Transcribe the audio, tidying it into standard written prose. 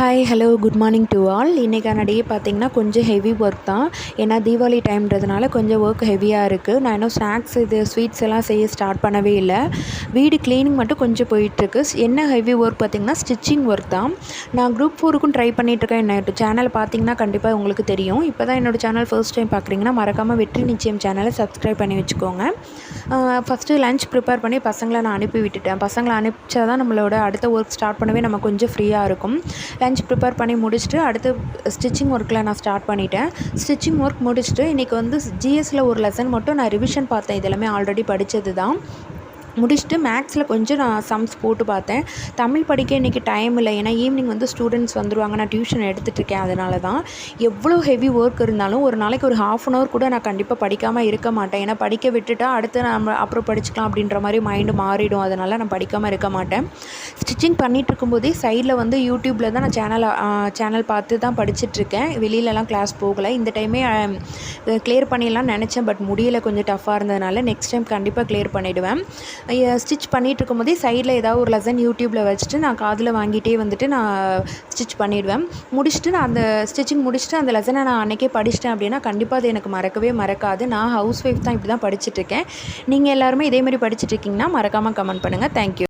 Hi hello good morning to all. இன்றைக்கான டே பார்த்திங்கன்னா கொஞ்சம் ஹெவி ஒர்க் தான். ஏன்னா தீபாவளி டைம்ன்றதுனால கொஞ்சம் ஒர்க் ஹெவியாக இருக்குது. நான் இன்னும் ஸ்நாக்ஸ் ஸ்வீட்ஸ் எல்லாம் செய்ய ஸ்டார்ட் பண்ணவே இல்லை. வீடு க்ளீனிங் மட்டும் கொஞ்சம் போயிட்டுருக்கு. என்ன ஹெவி ஒர்க் பார்த்திங்கன்னா ஸ்டிச்சிங் ஒர்க் தான். நான் குரூப் 4க்கும் ட்ரை பண்ணிகிட்ருக்கேன். என்னோட சேனல் பார்த்திங்கன்னா கண்டிப்பாக உங்களுக்கு தெரியும். இப்போ தான் என்னோடய சேனல் ஃபர்ஸ்ட் டைம் பார்க்குறீங்கன்னா மறக்காமல் வெற்றி நிச்சயம் சேனலை சப்ஸ்கிரைப் பண்ணி வச்சுக்கோங்க. ஃபஸ்ட்டு லன்ச் ப்ரிப்பேர் பண்ணி பசங்களை நான் அனுப்பி விட்டுட்டேன். பசங்களை அனுப்பிச்சா தான் நம்மளோட அடுத்த ஒர்க் ஸ்டார்ட் பண்ணவே நம்ம கொஞ்சம் ஃப்ரீயாக இருக்கும். லன்ச் ப்ரிப்பேர் பண்ணி முடிச்சுட்டு அடுத்து ஸ்டிச்சிங் ஒர்க்கில் நான் ஸ்டார்ட் பண்ணிட்டேன். ஸ்டிச்சிங் ஒர்க் முடிச்சுட்டு இன்றைக்கி வந்து ஜிஎஸ்சில் ஒரு லெசன் மட்டும் நான் ரிவிஷன் பார்த்தேன். இது எல்லாமே ஆல்ரெடி படித்தது தான். முடிச்சுட்டு மேக்ஸில் கொஞ்சம் நான் சம்ஸ் போட்டு பார்த்தேன். தமிழ் படிக்க இன்றைக்கி டைம் இல்லை. ஏன்னா ஈவினிங் வந்து ஸ்டூடெண்ட்ஸ் வந்துடுவாங்க. நான் டியூஷன் எடுத்துகிட்ருக்கேன். அதனால தான் எவ்வளோ ஹெவி ஒர்க் இருந்தாலும் ஒரு நாளைக்கு ஒரு 1/2 hour கூட நான் கண்டிப்பாக படிக்காமல் இருக்க மாட்டேன். ஏன்னா படிக்க விட்டுட்டா அடுத்து நம்ம அப்புறம் படிச்சுக்கலாம் அப்படின்ற மாதிரி மைண்டு மாறிடும். அதனால் நான் படிக்காமல் இருக்க மாட்டேன். ஸ்டிச்சிங் பண்ணிகிட்டு இருக்கும்போதே சைடில் வந்து யூடியூப்பில் தான் நான் சேனல் பார்த்து தான் படிச்சுட்ருக்கேன். வெளியிலலாம் கிளாஸ் போகலை. இந்த டைமே கிளியர் பண்ணிடலாம்னு நினச்சேன். பட் முடியலை, கொஞ்சம் டஃப்பாக இருந்ததுனால நெக்ஸ்ட் டைம் கண்டிப்பாக கிளியர் பண்ணிவிடுவேன். ஸ்டிச் பண்ணிகிட்டு இருக்கும்போதே சைடில் ஏதாவது ஒரு லெசன் யூடியூப்பில் வச்சுட்டு நான் காதில் வாங்கிட்டே வந்துட்டு நான் ஸ்டிச் பண்ணிவிடுவேன். முடிச்சுட்டு நான் அந்த ஸ்டிச்சிங் முடிச்சுட்டு அந்த லெசனை நான் அன்றைக்கே படிச்சிட்டேன் அப்படின்னா கண்டிப்பாக அது எனக்கு மறக்கவே மறக்காது. நான் ஹவுஸ் ஒய்ஃப் தான், இப்படி தான் படிச்சுட்ருக்கேன். நீங்கள் எல்லாருமே இதேமாதிரி படிச்சுட்ருக்கீங்கன்னா மறக்காமல் கமெண்ட் பண்ணுங்கள். தேங்க்யூ.